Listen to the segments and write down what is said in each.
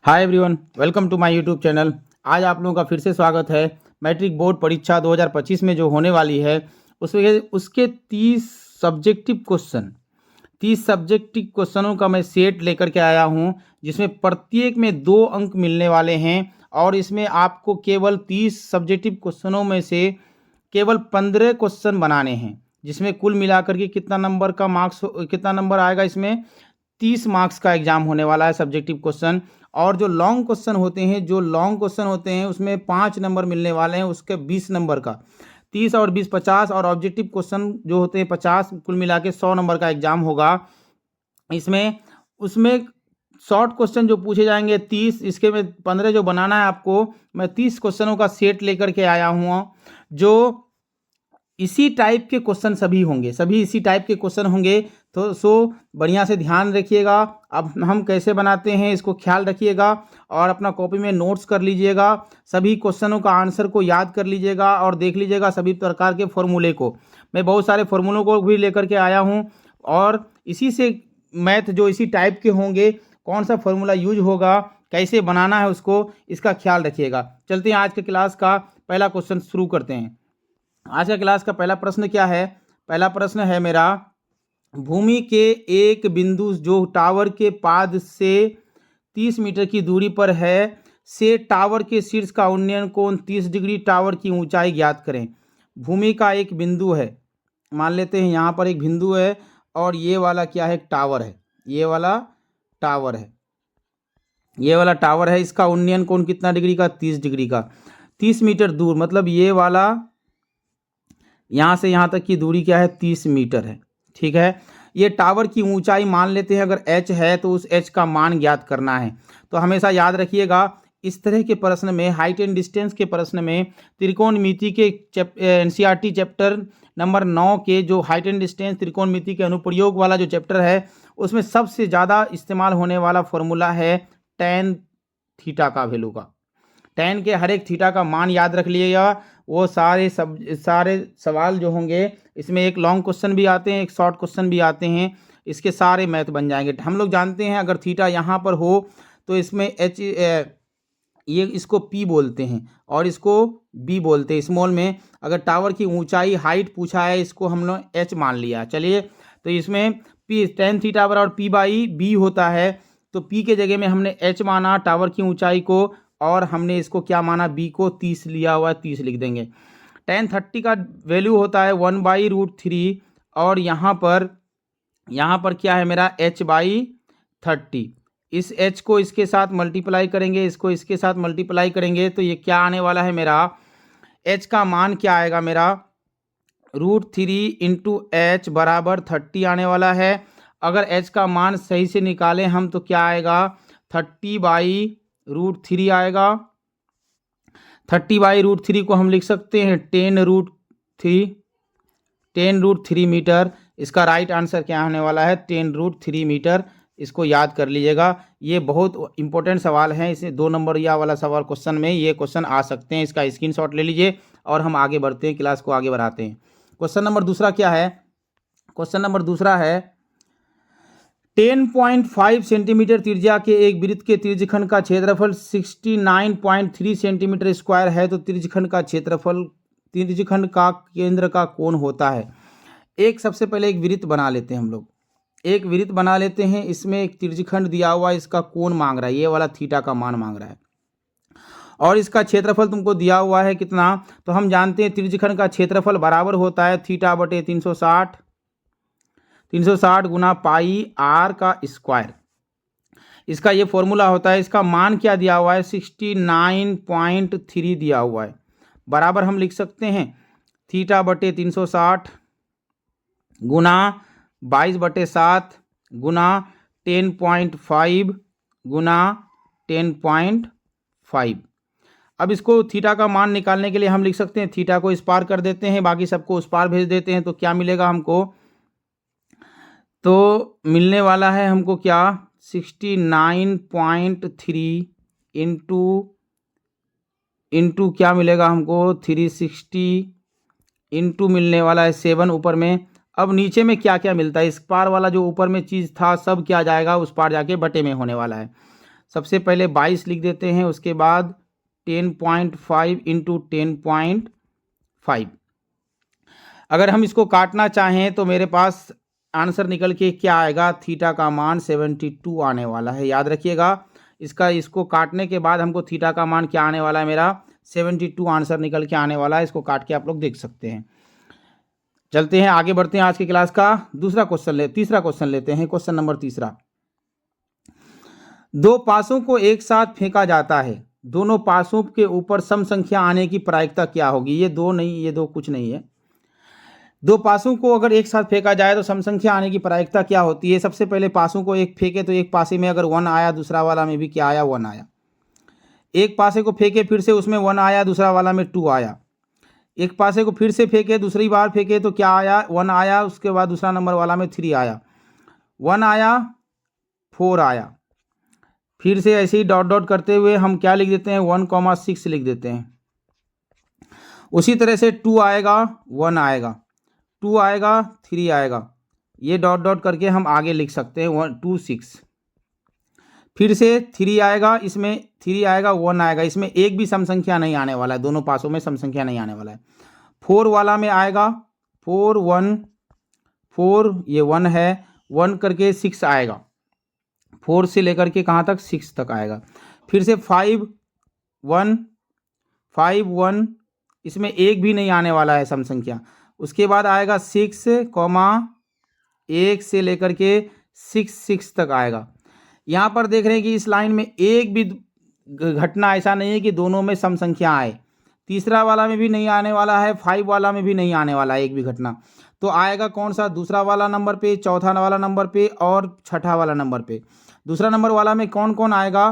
Hi everyone, welcome to my YouTube channel. आज आप लोगों का फिर से स्वागत है। मैट्रिक बोर्ड परीक्षा 2025 में जो होने वाली है उसके 30 सब्जेक्टिव क्वेश्चनों का मैं सेट लेकर के आया हूं, जिसमें प्रत्येक में 2 अंक मिलने वाले हैं और इसमें आपको केवल 30 सब्जेक्टिव क्वेश्चनों में से केवल 15 क्वेश्चन बनाने हैं, जिसमें कुल मिलाकर के कितना नंबर आएगा। इसमें 30 मार्क्स का एग्जाम होने वाला है सब्जेक्टिव क्वेश्चन। और जो लॉन्ग क्वेश्चन होते हैं उसमें 5 नंबर मिलने वाले हैं, उसके 20 नंबर का 30 और 20 50, और ऑब्जेक्टिव क्वेश्चन जो होते हैं 50, कुल मिला के 100 नंबर का एग्जाम होगा। इसमें उसमें शॉर्ट क्वेश्चन जो पूछे जाएंगे 30, इसके में 15 जो बनाना है आपको। मैं 30 क्वेश्चनों का सेट लेकर के आया हूँ, जो इसी टाइप के क्वेश्चन सभी इसी टाइप के क्वेश्चन होंगे। तो बढ़िया से ध्यान रखिएगा। अब हम कैसे बनाते हैं इसको ख्याल रखिएगा और अपना कॉपी में नोट्स कर लीजिएगा। सभी क्वेश्चनों का आंसर को याद कर लीजिएगा और देख लीजिएगा सभी प्रकार के फॉर्मूले को। मैं बहुत सारे फॉर्मूलों को भी लेकर के आया हूँ और इसी से मैथ जो इसी टाइप के होंगे, कौन सा फॉर्मूला यूज होगा, कैसे बनाना है उसको, इसका ख्याल रखिएगा। चलते हैं आज के क्लास का पहला क्वेश्चन शुरू करते हैं। आज का क्लास का पहला प्रश्न क्या है? पहला प्रश्न है मेरा, भूमि के एक बिंदु जो टावर के पाद से 30 मीटर की दूरी पर है से टावर के शीर्ष का उन्नयन कोण 30 डिग्री, टावर की ऊंचाई ज्ञात करें। भूमि का एक बिंदु है, मान लेते हैं यहाँ पर एक बिंदु है और ये वाला क्या है? टावर है। ये वाला टावर है। इसका उन्नयन कोण कितना डिग्री का? 30 डिग्री का। 30 मीटर दूर, मतलब ये वाला यहाँ से यहाँ तक की दूरी क्या है? 30 मीटर है। ठीक है। ये टावर की ऊंचाई मान लेते हैं, अगर h है तो उस h का मान ज्ञात करना है। तो हमेशा याद रखिएगा, इस तरह के प्रश्न में, हाइट एंड डिस्टेंस के प्रश्न में, त्रिकोणमिति के एनसीईआरटी चैप्टर नंबर 9 के जो हाइट एंड डिस्टेंस त्रिकोणमिति के अनुप्रयोग वाला जो चैप्टर है, उसमें सबसे ज़्यादा इस्तेमाल होने वाला फॉर्मूला है tan थीटा का वैल्यू का। tan के हर एक थीटा का मान याद रख लीजिएगा। वो सारे सवाल जो होंगे, इसमें एक लॉन्ग क्वेश्चन भी आते हैं, एक शॉर्ट क्वेश्चन भी आते हैं, इसके सारे मैथ बन जाएंगे। हम लोग जानते हैं अगर थीटा यहाँ पर हो तो इसमें ये इसको P बोलते हैं और इसको B बोलते हैं स्मॉल में। अगर टावर की ऊंचाई हाइट पूछा है, इसको हम लोग H मान लिया। चलिए, तो इसमें P tan थीटा बराबर P/B होता है, तो P के जगह में हमने H माना टावर की ऊंचाई को, और हमने इसको क्या माना? B को 30 लिया हुआ है, 30 लिख देंगे। tan 30 का वैल्यू होता है 1/√3, और यहाँ पर क्या है मेरा? h/30। इस h को इसके साथ मल्टीप्लाई करेंगे, इसको इसके साथ मल्टीप्लाई करेंगे, तो ये क्या आने वाला है मेरा? h का मान क्या आएगा मेरा? √3 × h बराबर 30 आने वाला है। अगर h का मान सही से निकालें हम तो क्या आएगा? 30/√3 आएगा। 30/√3 को हम लिख सकते हैं 10√3 मीटर। इसका राइट आंसर क्या आने वाला है? 10√3 मीटर। इसको याद कर लीजिएगा, ये बहुत इंपॉर्टेंट सवाल है। इसे 2 नंबर या वाला सवाल क्वेश्चन में ये क्वेश्चन आ सकते हैं। इसका स्क्रीनशॉट ले लीजिए और हम आगे बढ़ते हैं, क्लास को आगे बढ़ाते हैं। क्वेश्चन नंबर दूसरा क्या है? क्वेश्चन नंबर दूसरा है, 10.5 सेंटीमीटर त्रिज्या के एक वृत्त के त्रिज्यखंड का क्षेत्रफल 69.3 सेंटीमीटर स्क्वायर है, तो त्रिज्यखंड का केंद्र का कोण होता है। सबसे पहले एक वृत्त बना लेते हैं हम लोग। एक वृत्त बना लेते हैं, इसमें एक त्रिज्यखंड दिया हुआ है, इसका कोण मांग रहा है, ये वाला थीटा का मान मांग रहा है, और इसका क्षेत्रफल तुमको दिया हुआ है कितना? तो हम जानते हैं त्रिज्यखंड का क्षेत्रफल बराबर होता है θ/360 गुना πr का स्क्वायर। इसका ये फॉर्मूला होता है। इसका मान क्या दिया हुआ है? 69.3 दिया हुआ है। बराबर हम लिख सकते हैं θ/360 गुना 22/7 गुना 10.5 गुना 10.5। अब इसको थीटा का मान निकालने के लिए हम लिख सकते हैं, थीटा को इस पार कर देते हैं, बाकी सबको उस पार भेज देते हैं, तो क्या मिलेगा हमको? तो मिलने वाला है हमको क्या? 69.3 इंटू क्या मिलेगा हमको? 360 इंटू मिलने वाला है 7 ऊपर में। अब नीचे में क्या क्या मिलता है? इस पार वाला जो ऊपर में चीज़ था सब क्या जाएगा? उस पार जाके बटे में होने वाला है। सबसे पहले 22 लिख देते हैं, उसके बाद 10.5 इंटू 10.5। अगर हम इसको काटना चाहें तो मेरे पास आंसर निकल के क्या आएगा, थीटा का मान 72 आने वाला है। याद रखिएगा, इसको काटने के बाद हमको थीटा का मान क्या आने वाला है, मेरा 72 आंसर निकल के आने वाला है। इसको काट के आप लोग देख सकते हैं। चलते हैं आगे बढ़ते हैं। आज की क्लास का तीसरा क्वेश्चन लेते हैं। क्वेश्चन नंबर तीसरा, दो पासों को एक साथ फेंका जाता है, दोनों पासों के ऊपर सम संख्या आने की प्रायिकता क्या होगी। ये दो कुछ नहीं है। दो पासों को अगर एक साथ फेंका जाए तो सम संख्या आने की प्रायिकता क्या होती है। सबसे पहले पासों को एक फेंके तो एक पासे में अगर 1 आया, दूसरा वाला में भी क्या आया, 1 आया। एक पासे को फेंके फिर से उसमें 1 आया, दूसरा वाला में 2 आया। एक पासे को फिर से फेंके, दूसरी बार फेंके तो क्या आया, 1 आया। उसके बाद दूसरा नंबर वाला में 3 आया, 1 आया, 4 आया। फिर से ऐसे ही डॉट डॉट करते हुए हम क्या लिख देते हैं, 1,6 लिख देते हैं। उसी तरह से 2 आएगा, 1 आएगा, 2 आएगा, 3 आएगा। ये डॉट डॉट करके हम आगे लिख सकते हैं 1, 2, 6। फिर से 3 आएगा, इसमें 3 आएगा, 1 आएगा। इसमें एक भी सम संख्या नहीं आने वाला है, दोनों पासों में सम संख्या नहीं आने वाला है। 4 वाला में आएगा 4, 1, 4, ये 1 है, 1 करके 6 आएगा। 4 से लेकर के कहाँ तक, 6 तक आएगा। फिर से 5, 1, 5, 1, इसमें एक भी नहीं आने वाला है सम संख्या। उसके बाद आएगा 6, 1 से लेकर के 6 तक आएगा। यहाँ पर देख रहे हैं कि इस लाइन में एक भी घटना ऐसा नहीं है कि दोनों में सम संख्या आए। तीसरा वाला में भी नहीं आने वाला है, 5 वाला में भी नहीं आने वाला है एक भी घटना। तो आएगा कौन सा, दूसरा वाला नंबर पे, चौथा वाला नंबर पे और छठा वाला नंबर पे। दूसरा नंबर वाला में कौन कौन आएगा,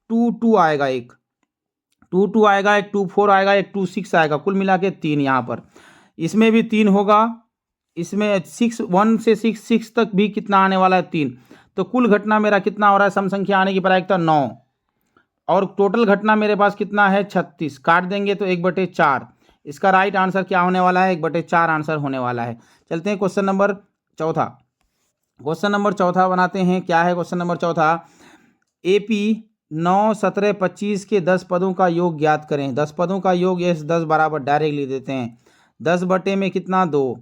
2, 2 आएगा, एक 2, 2 आएगा, एक 2, 4 आएगा, एक 2, 6 आएगा। कुल मिला के 3 यहाँ पर। इसमें भी 3 होगा। इसमें 6, 1 से 6 तक भी कितना आने वाला है, 3। तो कुल घटना मेरा कितना हो रहा है, सम संख्या आने की प्रायिकता 9। और टोटल घटना मेरे पास कितना है, 36। काट देंगे तो 1/4। इसका राइट आंसर क्या होने वाला है, 1/4 आंसर होने वाला है। चलते हैं क्वेश्चन नंबर चौथा। क्वेश्चन नंबर चौथा बनाते हैं। क्या है क्वेश्चन नंबर चौथा, AP 9, 17, 25 के 10 पदों का योग ज्ञात करें। 10 पदों का योग, ये 10 बराबर डायरेक्ट लिख देते हैं। 10 बटे में कितना, 2।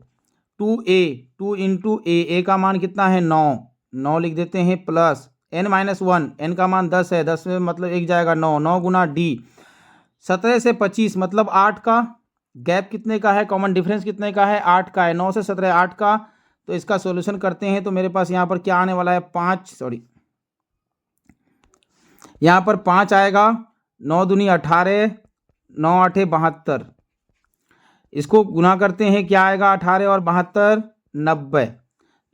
2A, 2 इंटू A का मान कितना है, 9 लिख देते हैं, प्लस n-1, n का मान 10 है, 10 में मतलब एक जाएगा 9 गुना D। 17 से 25 मतलब 8 का गैप कितने का है, कॉमन डिफरेंस कितने का है, 8 का है। 9 से 17 8 का। तो इसका सॉल्यूशन करते हैं तो मेरे पास यहाँ पर क्या आने वाला है, 5, यहाँ पर 5 आएगा। 9 दूनी 18, 9 8 72। इसको गुना करते हैं, क्या आएगा, 18 और 72, 90।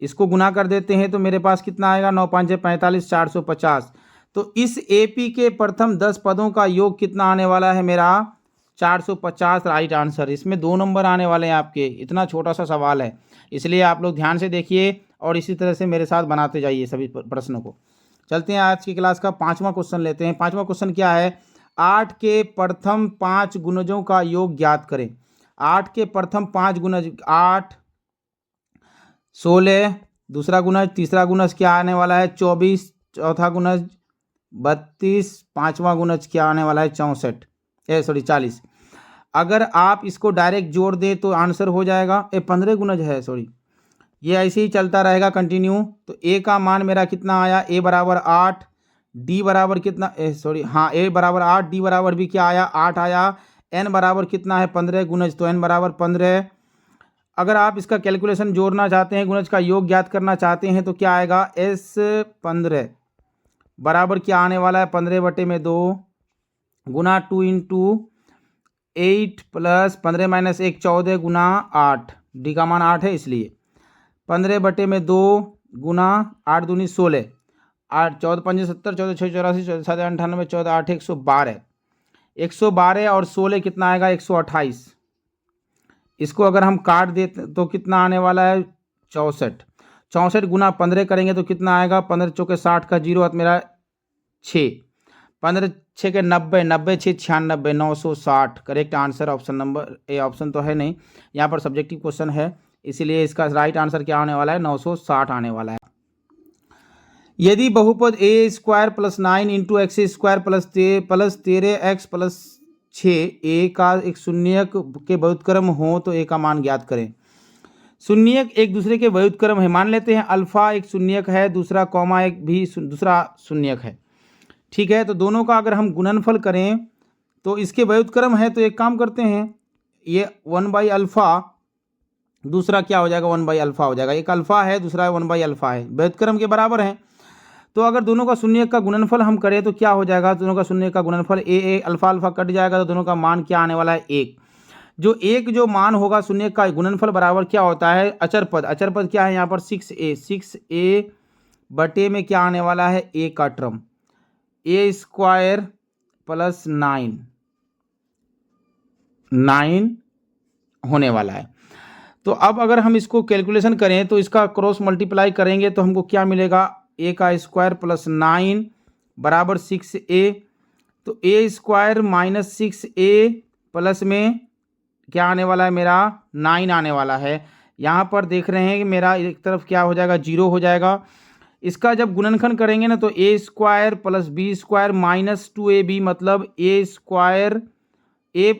इसको गुना कर देते हैं तो मेरे पास कितना आएगा, 9 5 45, 450। तो इस AP के प्रथम 10 पदों का योग कितना आने वाला है, मेरा 450 राइट आंसर। इसमें 2 नंबर आने वाले हैं आपके। इतना छोटा सा सवाल है, इसलिए आप लोग ध्यान से देखिए और इसी तरह से मेरे साथ बनाते जाइए सभी प्रश्नों को। चलते हैं आज की क्लास का 5वां क्वेश्चन लेते हैं। 5वां क्वेश्चन क्या है, 8 के प्रथम 5 गुणजों का योग ज्ञात करें। 8 के प्रथम 5 गुणज, 8, 16, दूसरा गुणज, तीसरा गुणज क्या आने वाला है, 24, चौथा गुणज 32, पांचवां गुणज क्या आने वाला है, 40। अगर आप इसको डायरेक्ट जोड़ दें तो आंसर हो जाएगा, 15 गुणज है, ये ऐसे ही चलता रहेगा कंटिन्यू। तो A का मान मेरा कितना आया, A बराबर 8, D बराबर कितना, A बराबर 8, D बराबर भी क्या आया, 8 आया। N बराबर कितना है, 15 गुणज, तो N बराबर 15। अगर आप इसका कैलकुलेशन जोड़ना चाहते हैं, गुणज का योग ज्ञात करना चाहते हैं तो क्या आएगा, S15 बराबर क्या आने वाला है, 15 बटे में 2 गुना 2 इंटू 8 प्लस 15 माइनस 1 14 गुना 8। डी का मान 8 है इसलिए 15 बटे में 2 गुना 8 दूनी 16, 8 14 5 70, 14 6 84, 14 7 98, 14 8 112 और 16 कितना आएगा, 128। इसको अगर हम काट देते तो कितना आने वाला है, 64 गुना 15 करेंगे तो कितना आएगा, 15 चौके 60 का 0 हाथ मेरा 6, 15 6 के 90, 90 6 96, 960 correct answer. Option number A, option तो है नहीं, यहाँ पर सब्जेक्टिव क्वेश्चन है, इसीलिए इसका राइट आंसर क्या आने वाला है, 960 आने वाला है। यदि बहुपद A square plus 9 into X square plus 13x plus 6 A का एक शून्यक के व्युत्क्रम हो तो ए का मान ज्ञात करें। शून्यक एक दूसरे के व्युत्क्रम है, मान लेते हैं अल्फा एक शून्यक है, दूसरा कॉमा एक भी दूसरा शून्यक है, ठीक है। तो दोनों का अगर हम गुणनफल करें तो इसके व्युत्क्रम है, तो एक काम करते हैं, ये 1/अल्फा, दूसरा क्या हो जाएगा 1/अल्फा हो जाएगा, एक अल्फा है दूसरा 1/अल्फा है, व्युत्क्रम के बराबर है। तो अगर दोनों का शून्यक का गुणनफल हम करें तो क्या हो जाएगा, दोनों का शून्यक का गुणनफल ए अल्फा अल्फा कट जाएगा, तो दोनों का मान क्या आने वाला है 1। जो मान होगा शून्यक का गुणनफल बराबर क्या होता है, अचर पद क्या है यहाँ पर 6a बटे में क्या आने वाला है ए का टर्म, ए स्क्वायर प्लस 9 होने वाला है। तो अब अगर हम इसको कैलकुलेशन करें तो इसका क्रॉस मल्टीप्लाई करेंगे तो हमको क्या मिलेगा, ए का स्क्वायर प्लस 9 बराबर 6a, तो A square minus 6a plus में क्या आने वाला है मेरा 9 आने वाला है। यहाँ पर देख रहे हैं कि मेरा एक तरफ क्या हो जाएगा 0 हो जाएगा। इसका जब गुणनखंड करेंगे ना तो A square plus B square minus 2ab मतलब ए स्क्वायर ए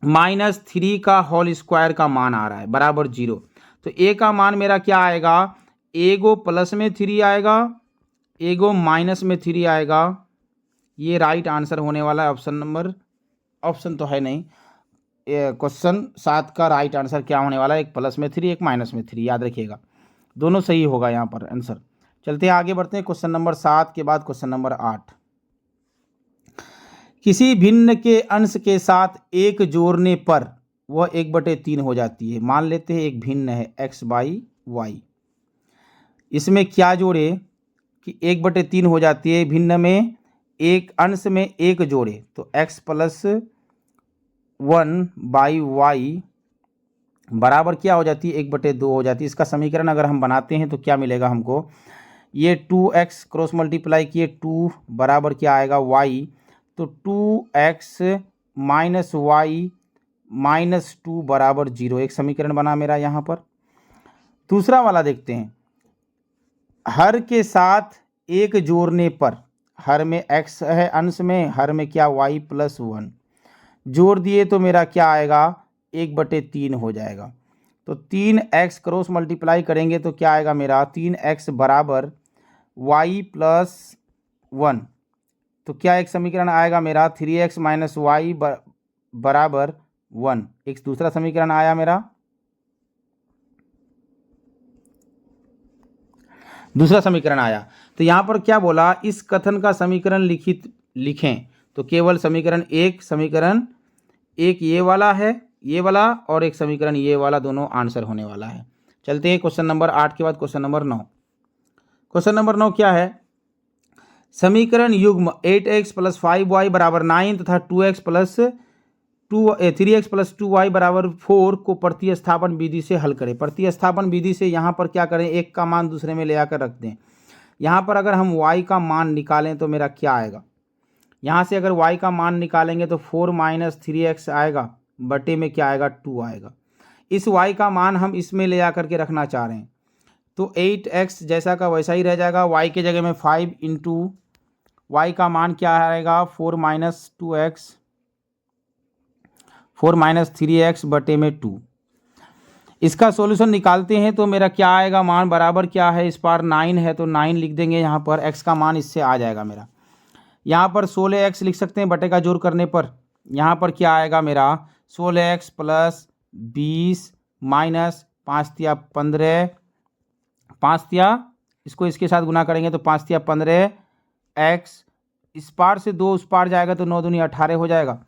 माइनस 3 का होल स्क्वायर का मान आ रहा है बराबर 0। तो ए का मान मेरा क्या आएगा, एगो प्लस में 3 आएगा, एगो माइनस में 3 आएगा। ये राइट आंसर होने वाला है ऑप्शन तो है नहीं, क्वेश्चन 7 का राइट आंसर क्या होने वाला है, एक प्लस में 3 एक माइनस में 3, याद रखिएगा दोनों सही होगा यहाँ पर आंसर। चलते हैं आगे बढ़ते हैं, क्वेश्चन नंबर 7 के बाद क्वेश्चन नंबर 8। किसी भिन्न के अंश के साथ एक जोड़ने पर वह 1/3 हो जाती है। मान लेते हैं एक भिन्न है x/y, इसमें क्या जोड़े कि 1/3 हो जाती है, भिन्न में एक अंश में एक जोड़े तो x प्लस 1/y बराबर क्या हो जाती है 1/2 हो जाती है। इसका समीकरण अगर हम बनाते हैं तो क्या मिलेगा हमको, ये 2x क्रॉस मल्टीप्लाई किए 2 बराबर क्या आएगा y, तो 2x माइनस वाई माइनस 2 बराबर 0, एक समीकरण बना मेरा यहाँ पर। दूसरा वाला देखते हैं, हर के साथ एक जोड़ने पर, हर में x है अंश में, हर में क्या y प्लस 1 जोड़ दिए तो मेरा क्या आएगा 1/3 हो जाएगा। तो 3x क्रॉस मल्टीप्लाई करेंगे तो क्या आएगा मेरा 3x बराबर y प्लस 1, तो क्या एक समीकरण आएगा मेरा 3x माइनस वाई बराबर 1, एक दूसरा समीकरण आया मेरा, दूसरा समीकरण आया। तो यहाँ पर क्या बोला, इस कथन का समीकरण लिखें तो केवल समीकरण एक ये वाला है, ये वाला और एक समीकरण ये वाला, दोनों आंसर होने वाला है। चलते हैं क्वेश्चन नंबर 8 के बाद क्वेश्चन नंबर 9। क्वेश्चन नंबर 9 क्या है, समीकरण युग्म 8x प्लस 5y बराबर 9 तथा 3x प्लस 2y बराबर 4 को प्रतिस्थापन विधि से हल करें। प्रतिस्थापन विधि से यहाँ पर क्या करें, एक का मान दूसरे में ले आकर रख दें। यहाँ पर अगर हम y का मान निकालें तो मेरा क्या आएगा, यहाँ से अगर y का मान निकालेंगे तो 4 माइनस 3x आएगा, बटे में क्या आएगा 2 आएगा। इस y का मान हम इसमें ले आकर के रखना चाह रहे हैं, तो 8x जैसा का वैसा ही रह जाएगा, y के जगह में 5 इंटू y का मान क्या आएगा 4 माइनस 2x 4 माइनस 3x बटे में 2। इसका सॉल्यूशन निकालते हैं तो मेरा क्या आएगा, मान बराबर क्या है, इस पार 9 है तो 9 लिख देंगे, यहाँ पर x का मान इससे आ जाएगा मेरा, यहाँ पर 16x लिख सकते हैं बटे का जोड़ करने पर, यहाँ पर क्या आएगा मेरा 16x प्लस 20 माइनस 5 तिया 15, 5 तिया इसको इसके साथ गुना करेंगे तो 5 तिया 15x, इस पार से 2 उस पार जाएगा तो 9 दूनी 18 हो जाएगा।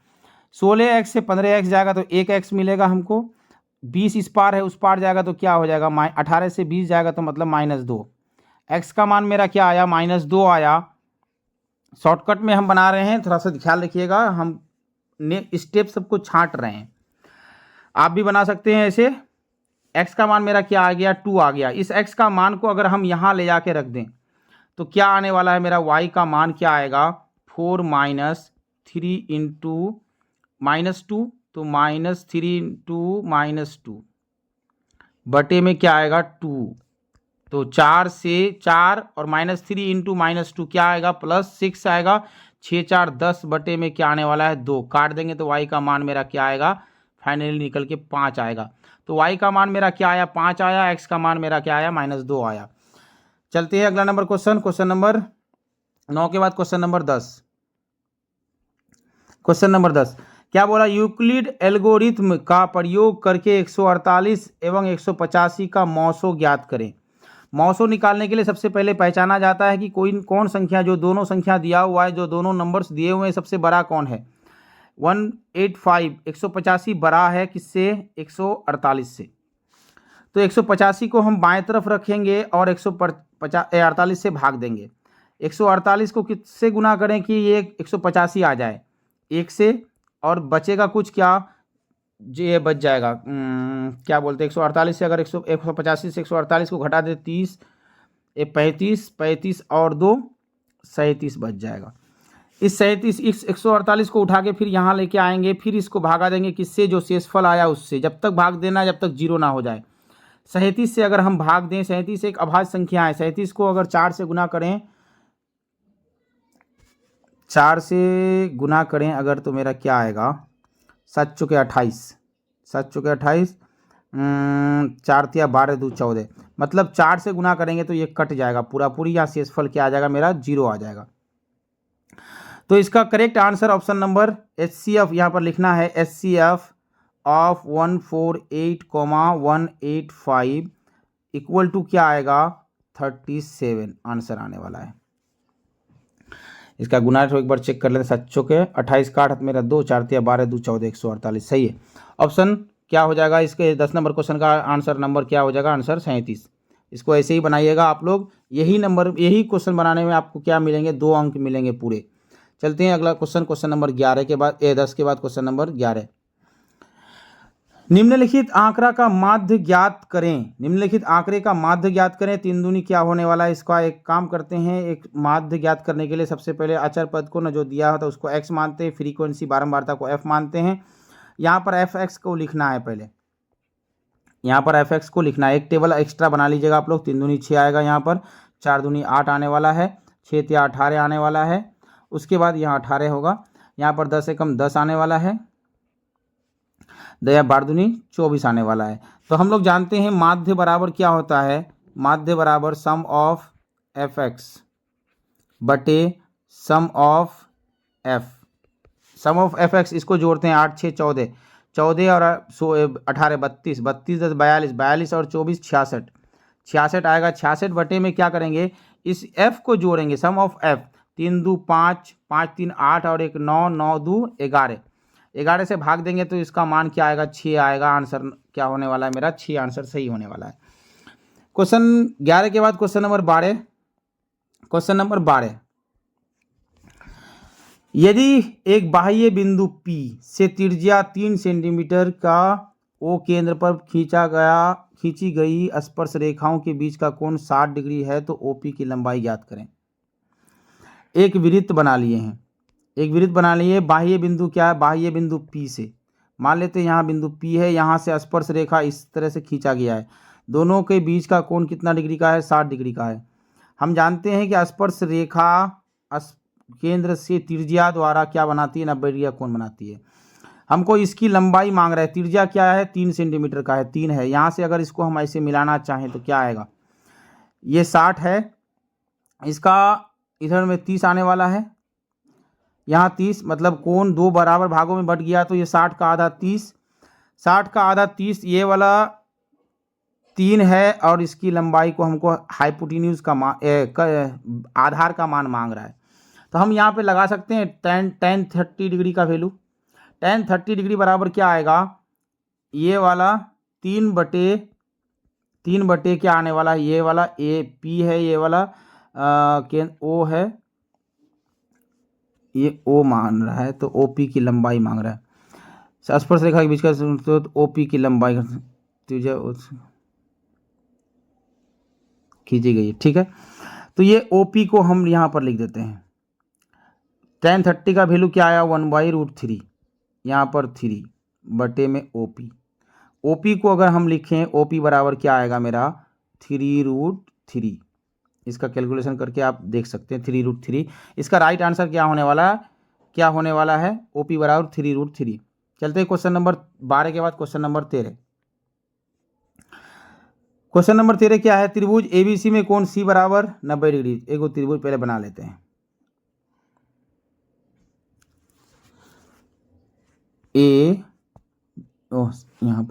16x से 15x जाएगा तो 1x मिलेगा हमको, 20 इस पार है उस पार जाएगा तो क्या हो जाएगा 18 से 20 जाएगा तो मतलब -2। x का मान मेरा क्या आया -2 आया। शॉर्टकट में हम बना रहे हैं, थोड़ा सा ख्याल रखिएगा, हम स्टेप सबको छांट रहे हैं, आप भी बना सकते हैं ऐसे। x का मान मेरा क्या आ गया 2 आ गया। इस x का मान को अगर हम यहाँ ले जाके रख दें तो क्या आने वाला है मेरा, y का मान क्या आएगा 4 माइनस 3 इंटू -2, तो -3 इंटू -2 बटे में क्या आएगा 2, तो 4 से 4 और -3 इंटू -2 क्या आएगा, +6 आएगा। 6 4 10 बटे में क्या आने वाला है, 2। काट देंगे तो y का मान मेरा क्या आएगा, फाइनली निकल के 5 आएगा। तो y का मान मेरा क्या आया, 5 आया। x का मान मेरा क्या आया, -2 आया। चलते हैं अगला नंबर क्वेश्चन। क्वेश्चन नंबर 9 के बाद क्वेश्चन नंबर 10। क्वेश्चन नंबर 10 क्या बोला, यूक्लिड एल्गोरिथ्म का प्रयोग करके 148 एवं 185 का मौसो ज्ञात करें। मौसो निकालने के लिए सबसे पहले पहचाना जाता है कि कौन संख्या, जो दोनों संख्या दिया हुआ है, जो दोनों नंबर्स दिए हुए हैं, सबसे बड़ा कौन है। 185 185 बड़ा है किससे, 148 से। तो 185 को हम बाएं तरफ रखेंगे और 148 से भाग देंगे। 148 को किससे गुना करें कि ये 185 आ जाए, 1 से, और बचेगा कुछ क्या, ये बच जाएगा क्या बोलते हैं, 148 से अगर 185 से 148 को घटा दे 30, 35, 35 और 2 37 बच जाएगा। इस 148 को उठा के फिर यहाँ लेके आएंगे, फिर इसको भागा देंगे किससे, जो शेषफल आया उससे। जब तक भाग देना जब तक 0 ना हो जाए। 37 से अगर हम भाग दें, 37 एक अभाज्य संख्या है, 37 को अगर 4 से गुना करें, 4 से गुना करें अगर, तो मेरा क्या आएगा, 7 चुके 28, 7 चुके 28, 4 तिया 12 2 14, मतलब 4 से गुना करेंगे तो ये कट जाएगा पूरा पूरी, या शेषफल क्या आ जाएगा मेरा, 0 आ जाएगा। तो इसका correct answer option number HCF यहाँ पर लिखना है, HCF ऑफ 148,185 इक्वल टू क्या आएगा, 37 आंसर आने वाला है। इसका गुना तो एक बार चेक कर लेते हैं। 7 चौके 28 का 8 मेरा 2, 4 तिया 12 2 14 148 सही है। ऑप्शन क्या हो जाएगा, इसके 10 नंबर क्वेश्चन का आंसर नंबर क्या हो जाएगा, आंसर 37। इसको ऐसे ही बनाइएगा आप लोग, यही नंबर, यही क्वेश्चन बनाने में आपको क्या मिलेंगे, 2 अंक मिलेंगे पूरे। चलते हैं अगला क्वेश्चन, क्वेश्चन नंबर 11 के बाद 10 के बाद क्वेश्चन नंबर 11। निम्नलिखित आंकड़ा का माध्य ज्ञात करें। निम्नलिखित आंकड़े का माध्य ज्ञात करें। 3 दूनी क्या होने वाला है, इसका एक काम करते हैं। एक माध्य ज्ञात करने के लिए सबसे पहले अचर पद को न जो दिया होता है उसको x मानते हैं, फ्रीक्वेंसी बारंबारता को f मानते हैं। यहाँ पर fx को लिखना है, पहले यहाँ पर fx को लिखना है। एक टेबल एक्स्ट्रा बना लीजिएगा आप लोग। 3 दूनी 6 आएगा, यहाँ पर 4 दूनी 8 आने वाला है, 6 तिया 18 आने वाला है। उसके बाद यहाँ 18 होगा, यहाँ पर 10 से कम 10 आने वाला है, 2 12 दूनी 24 आने वाला है। तो हम लोग जानते हैं माध्य बराबर क्या होता है, माध्य बराबर सम ऑफ fx बटे sum of f। Sum of fx इसको जोड़ते हैं, 8 6 14, 14 और 18 32, 32 10 42, 42 और 24 66, 66 आएगा। 66 बटे में क्या करेंगे, इस f को जोड़ेंगे, सम ऑफ f। 3 2 5, 5 3 8 और 1 9, 9 2 11, 11 से भाग देंगे तो इसका मान क्या आएगा, 6 आएगा। आंसर क्या होने वाला है मेरा, 6 आंसर सही होने वाला है। क्वेश्चन 11 के बाद क्वेश्चन नंबर 12। क्वेश्चन नंबर 12, यदि एक बाह्य बिंदु P से त्रिज्या 3 सेंटीमीटर का O केंद्र पर खींची गई स्पर्श रेखाओं के बीच का कोण 60 डिग्री है तो OP की लंबाई ज्ञात करें। एक वृत्त बना लिए हैं, एक वृत्त बना लिए। बाह्य बिंदु क्या है, बाह्य बिंदु P से मान लेते हैं यहाँ बिंदु P है, यहाँ से स्पर्श रेखा इस तरह से खींचा गया है। दोनों के बीच का कोण कितना डिग्री का है, 60 डिग्री का है। हम जानते हैं कि स्पर्श रेखा केंद्र से त्रिज्या द्वारा क्या बनाती है, 90 डिग्री का कोण बनाती है। हमको इसकी लंबाई मांग रहा है। त्रिज्या क्या है, 3 सेंटीमीटर का है, 3 है। यहाँ से अगर इसको हम ऐसे मिलाना चाहें तो क्या आएगा, ये 60 है, इसका इधर में 30 आने वाला है, यहाँ 30, मतलब कोण 2 बराबर भागों में बट गया तो ये 60 का आधा 30, 60 का आधा 30, ये वाला 3 है और इसकी लंबाई को हमको हाइपोटेन्यूज का आधार का मान मांग रहा है। तो हम यहाँ पे लगा सकते हैं tan 30 डिग्री का वैल्यू। tan 30 डिग्री बराबर क्या आएगा, ये वाला 3 बटे क्या आने वाला है, ये वाला AP है, ये वाला O है, ये O मान रहा है तो OP की लंबाई मांग रहा है। स्पर्श रेखा के बीच का तो OP की लंबाई खींची गई है, ठीक है। तो ये OP को हम यहाँ पर लिख देते हैं। tan 30 का वैल्यू क्या आया, 1/√3, यहाँ पर 3 बटे में OP। OP को अगर हम लिखें, OP बराबर क्या आएगा मेरा, 3√3 3। इसका कैलकुलेशन करके आप देख सकते हैं 3√3। इसका राइट आंसर क्या होने वाला है OP बराबर 3√3। चलते हैं क्वेश्चन नंबर 12 के बाद क्वेश्चन नंबर 13। क्वेश्चन नंबर 13 क्या है, त्रिभुज ABC में कोण C बराबर 90 डिग्री। एक त्रिभुज पहले बना लेते हैं। यहाँ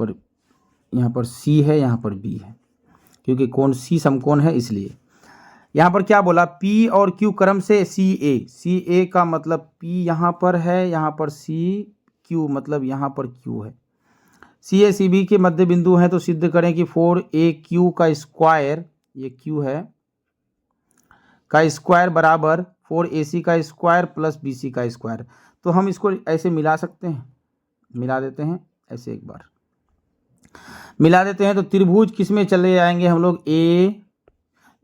पर C है, यहाँ पर B है, क्योंकि कोण C समकोण है इसलिए। यहाँ पर क्या बोला, P और Q क्रम से CA का मतलब P यहाँ पर है, यहाँ पर CQ मतलब यहाँ पर Q है। CA CB के मध्य बिंदु हैं, तो सिद्ध करें कि 4AQ का स्क्वायर, ये Q है, का स्क्वायर बराबर 4AC का स्क्वायर प्लस BC का स्क्वायर। तो हम इसको ऐसे मिला सकते हैं, मिला देते हैं ऐसे, एक बार मिला देते हैं तो त्रिभुज किस में चले जाएंगे हम लोग,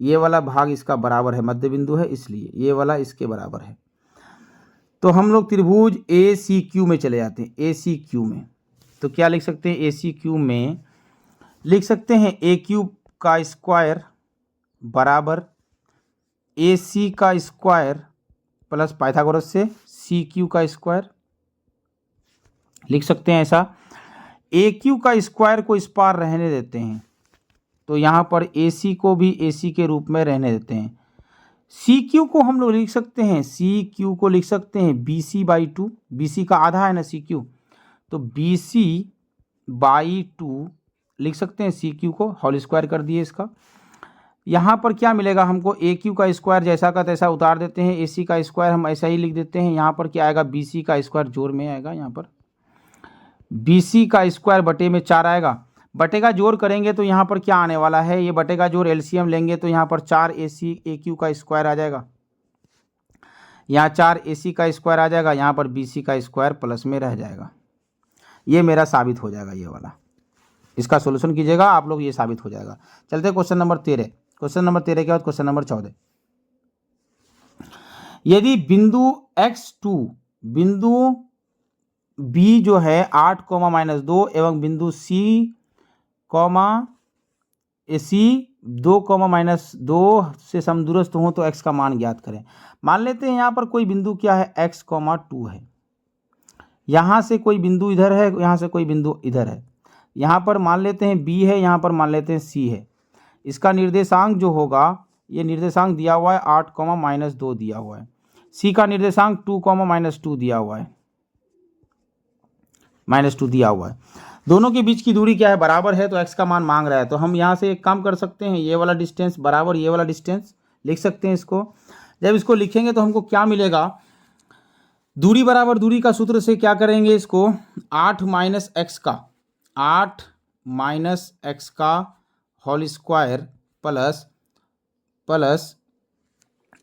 ये वाला भाग इसका बराबर है, मध्य बिंदु है इसलिए ये वाला इसके बराबर है। तो हम लोग त्रिभुज ACQ में चले जाते हैं, ACQ में। तो क्या लिख सकते हैं, ACQ में लिख सकते हैं AQ का स्क्वायर बराबर AC का स्क्वायर प्लस पाइथागोरस से CQ का स्क्वायर लिख सकते हैं ऐसा। AQ का स्क्वायर को इस पार रहने देते हैं, तो यहाँ पर AC को भी AC के रूप में रहने देते हैं। CQ को हम लोग लिख सकते हैं, CQ को लिख सकते हैं BC/2, BC का आधा है ना CQ, तो BC/2 लिख सकते हैं CQ को, होल स्क्वायर कर दिए इसका। यहाँ पर क्या मिलेगा हमको, AQ का स्क्वायर जैसा का तैसा उतार देते हैं, AC का स्क्वायर हम ऐसा ही लिख देते हैं। यहाँ पर क्या आएगा, BC का स्क्वायर जोड़ में आएगा, यहाँ पर BC का स्क्वायर बटे में 4 आएगा। बटे का जोड़ करेंगे तो यहाँ पर क्या आने वाला है, ये बटे का जोड़ LCM लेंगे तो यहाँ पर 4AC AQ का स्क्वायर आ जाएगा, यहाँ 4AC का स्क्वायर आ जाएगा, यहाँ पर BC का स्क्वायर प्लस में रह जाएगा। ये मेरा साबित हो जाएगा, ये वाला इसका सोल्यूशन कीजिएगा आप लोग, ये साबित हो जाएगा। चलते क्वेश्चन नंबर 13। क्वेश्चन नंबर 13 के बाद क्वेश्चन नंबर 14। यदि बिंदु X2 बिंदु B जो है 8, -2 एवं बिंदु C 2, से समदूरस्थ हो तो x का मान ज्ञात करें। मान लेते हैं यहाँ पर कोई बिंदु क्या है, x, 2 है, यहाँ से कोई बिंदु इधर है, यहाँ से कोई बिंदु इधर है, यहाँ पर मान लेते हैं B है, यहाँ पर मान लेते हैं C है। इसका निर्देशांक जो होगा, ये निर्देशांक दिया हुआ है 8, -2 दिया हुआ है, C का निर्देशांक 2, -2 दिया हुआ है, -2 दिया हुआ है। दोनों के बीच की दूरी क्या है, बराबर है, तो x का मान मांग रहा है। तो हम यहाँ से एक काम कर सकते हैं, ये वाला डिस्टेंस बराबर ये वाला डिस्टेंस लिख सकते हैं इसको। जब इसको लिखेंगे तो हमको क्या मिलेगा, दूरी बराबर दूरी का सूत्र से क्या करेंगे इसको, 8 - x का होल स्क्वायर प्लस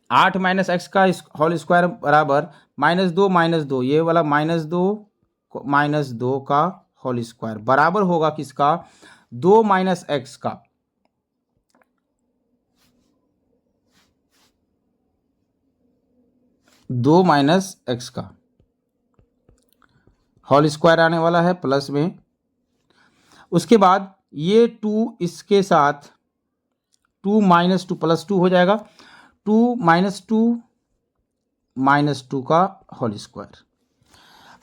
8 - x का होल स्क्वायर बराबर -2, ये वाला -2 का होल स्क्वायर बराबर होगा किसका, 2 - x का, x का होल स्क्वायर आने वाला है प्लस में। उसके बाद ये 2 इसके साथ 2 - 2 +2 हो जाएगा, 2 - 2 का होल स्क्वायर।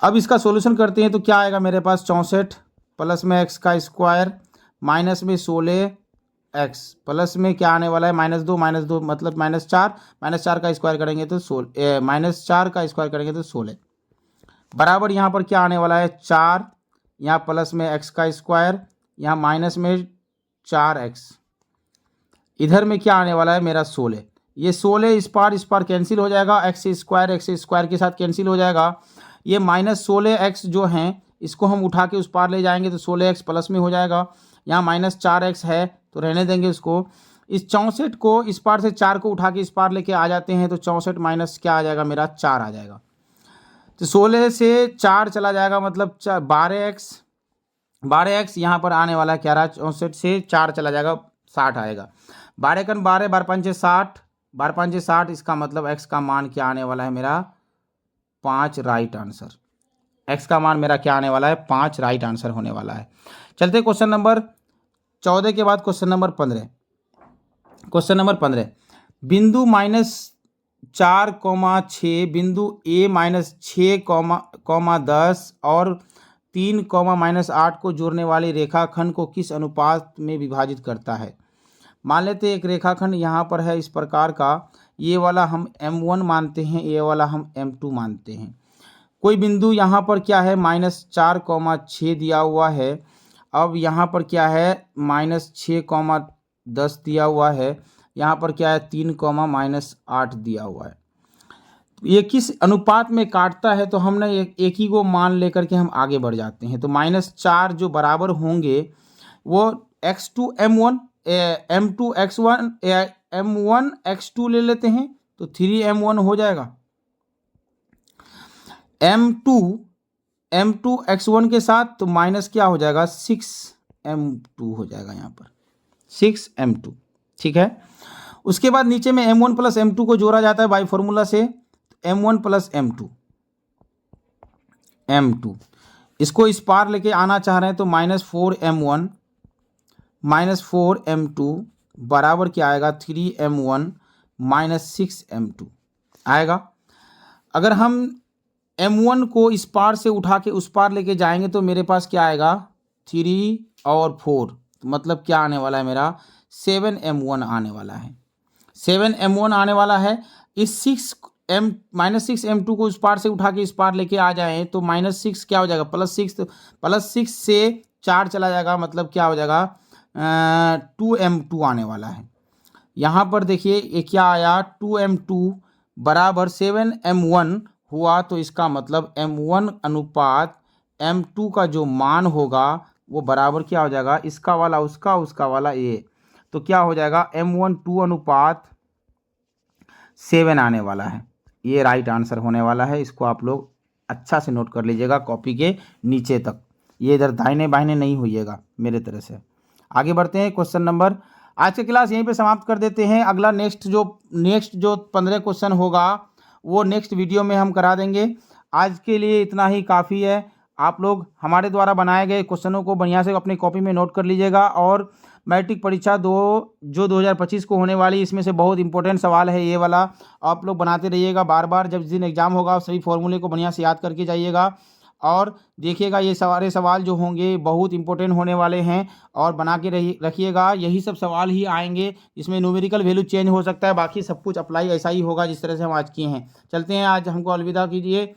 अब इसका सॉल्यूशन करते हैं तो क्या आएगा मेरे पास, 64 प्लस में x का स्क्वायर माइनस में 16x प्लस में क्या आने वाला है, -2 मतलब -4, -4 का स्क्वायर करेंगे तो -4 का स्क्वायर करेंगे तो 16 बराबर यहाँ पर क्या आने वाला है, 4, यहाँ प्लस में x का स्क्वायर, यहाँ माइनस में 4x, इधर में क्या आने वाला है मेरा 16। ये 16 इस पार कैंसिल हो जाएगा, x स्क्वायर के साथ कैंसिल हो जाएगा। ये -16x जो हैं इसको हम उठा के उस पार ले जाएंगे तो 16x प्लस में हो जाएगा, यहाँ -4x है तो रहने देंगे उसको। इस 64 को इस पार से 4 को उठा के इस पार लेके आ जाते हैं तो 64 माइनस क्या आ जाएगा मेरा, 4 आ जाएगा। तो 16 से 4 चला जाएगा मतलब 12x यहाँ पर आने वाला है, क्या रहा, 64 से 4 चला जाएगा 60 आएगा, 12 × 12 12 5 60, 12 5 60, इसका मतलब x का मान क्या आने वाला है मेरा, 5 राइट आंसर। x का मान मेरा क्या आने वाला है, 5 राइट आंसर होने वाला है। चलते क्वेश्चन नंबर 14 के बाद क्वेश्चन नंबर 15। क्वेश्चन नंबर 15, बिंदु -4,6 बिंदु ए -6, 10 और 3, -8 को जोड़ने वाले रेखाखंड को किस अनुपात में विभाजित करता है। मान लेते हैं एक रेखाखंड यहाँ पर है इस प्रकार का, ये वाला हम M1 मानते हैं, ये वाला हम M2 मानते हैं। कोई बिंदु यहाँ पर क्या है -4,6 दिया हुआ है। अब यहाँ पर क्या है -6,10 दिया हुआ है। यहाँ पर क्या है 3, -8 दिया हुआ है। ये किस अनुपात में काटता है, तो हमने एक ही को मान लेकर के हम आगे बढ़ जाते हैं। तो -4 जो बराबर होंगे वो x2 m1 m2 x1 m1 x2 ले लेते हैं तो 3m1 हो जाएगा। m2 x1 के साथ तो माइनस क्या हो जाएगा 6m2 हो जाएगा, यहाँ पर 6m2। ठीक है, उसके बाद नीचे में m1 प्लस m2 को जोड़ा जाता है बाई फॉर्मूला से, m1 प्लस m2 इसको इस पार लेके आना चाह रहे हैं तो -4m1 -4m2 बराबर क्या आएगा 3m1 -6m2 आएगा। अगर हम m1 को इस पार से उठा के उस पार लेके जाएंगे तो मेरे पास क्या आएगा 3 और 4, मतलब क्या आने वाला है मेरा 7m1 आने वाला है। 7m1 आने वाला है। इस -6m2 को इस पार से उठा के इस पार लेके आ जाएं तो -6 क्या हो जाएगा +6 से 4 चला जाएगा, मतलब क्या हो जाएगा 2m2 आने वाला है। यहाँ पर देखिए ये क्या आया 2m2 बराबर 7m1 हुआ, तो इसका मतलब m1 अनुपात m2 का जो मान होगा वो बराबर क्या हो जाएगा इसका वाला उसका, उसका वाला ये, तो क्या हो जाएगा m1 2:7 आने वाला है। ये राइट आंसर होने वाला है। इसको आप लोग अच्छा से नोट कर लीजिएगा कॉपी के नीचे तक, ये इधर दाहिने बाहिने नहीं होइएगा मेरे तरह से। आगे बढ़ते हैं क्वेश्चन नंबर, आज की क्लास यहीं पे समाप्त कर देते हैं। अगला नेक्स्ट जो 15 क्वेश्चन होगा वो नेक्स्ट वीडियो में हम करा देंगे। आज के लिए इतना ही काफ़ी है। आप लोग हमारे द्वारा बनाए गए क्वेश्चनों को बढ़िया से अपनी कॉपी में नोट कर लीजिएगा, और मैट्रिक परीक्षा जो 2025 को होने वाली, इसमें से बहुत इंपॉर्टेंट सवाल है ये वाला, आप लोग बनाते रहिएगा बार बार। जब जिस दिन एग्जाम होगा सभी फॉर्मूले को बढ़िया से याद करके जाइएगा, और देखिएगा ये सारे सवाल जो होंगे बहुत इंपॉर्टेंट होने वाले हैं, और बना के रखिएगा। यही सब सवाल ही आएंगे, इसमें न्यूमेरिकल वैल्यू चेंज हो सकता है, बाकी सब कुछ अप्लाई ऐसा ही होगा जिस तरह से हम आज किए हैं। चलते हैं, आज हमको अलविदा कीजिए।